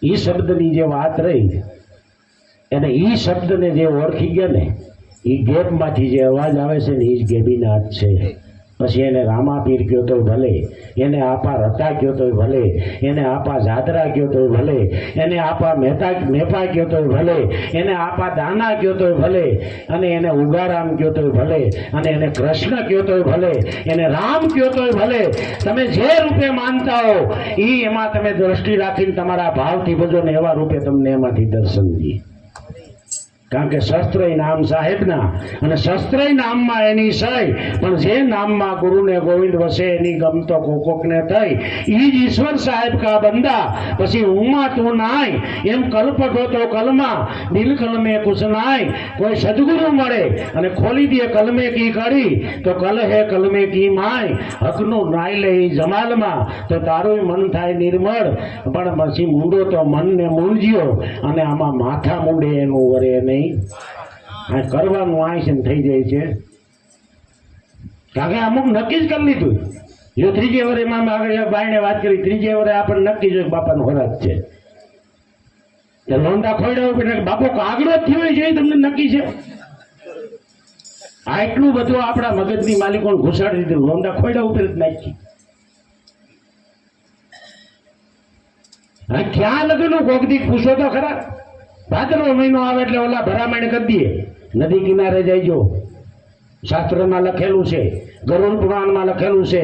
એ શબ્દની જે વાત રહી અને એ શબ્દને જે ઓળખી ગયા ને એ ગેપમાંથી જે અવાજ આવે છે ને એ જ ગેબીનાથ છે. પછી એને રામાપીર કયો તો ભલે, એને આપા રતા કયો તો ભલે, એને આપા જાદરા કયો તો ભલે, એને આપા મેપા કયો તો ભલે, એને આપા દાના કયો તો ભલે, અને એને ઉગારામ કયો તો ભલે, અને એને કૃષ્ણ કયો તો ભલે, એને રામ કયો તો ભલે. તમે જે રૂપે માનતા હો એ એમાં તમે દ્રષ્ટિ રાખીને તમારા ભાવથી ભજો ને એવા રૂપે તમને એમાંથી દર્શન દઈએ. કારણ કે શસ્ત્ર નામ સાહેબના અને શસ્ત્ર નામમાં એની સહી, પણ જે નામમાં ગુરુને ગોવિંદ વસે એની ગમતો કોકોકને થઈ. એ જ ઈશ્વર સાહેબ કા બંદા. પછી ઉમા તું નાય એમ કલ્પટો તો કલમા, દિલ કલમે કુછ નાય. કોઈ સદગુરુ મળે અને ખોલી દે કલમે કી કરી તો કલ હે કલમે કી માય. હકનું નાય લે એ જમાલમાં તો તારું મન થાય નિર્મળ. પણ પછી મૂંડો તો મનને મૂંઝ્યો અને આમાં માથા મૂંડે એનું વરે નહીં. આ કરવાનું આયસન થઈ જાય છે. કારણ કે અમુક નક્કી જ કરી લીધું. જો ત્રીજે વરે માં આગળ બાઈને વાત કરી, ત્રીજે વરે આપણને નક્કી જોયું બાપાનો ખોરાક છે. લોંડા ખોડ્યા ઉપર બાપો કાગડો જ થયો છે તમને નક્કી છે. આ એટલું બધું આપણા મગજની માલિકો ઘુસાડી દીધું. લોંડા ખોડ્યા ઉપર જ નાખી. ક્યાં લગ્ન કોકદી પૂછો તો ખરા. ભાદરવો મહિનો આવે એટલે ઓલા ભરામણ કરી દઈએ. નદી કિનારે જઈજો, શાસ્ત્રમાં લખેલું છે, ગરુડ પુરાણમાં લખેલું છે.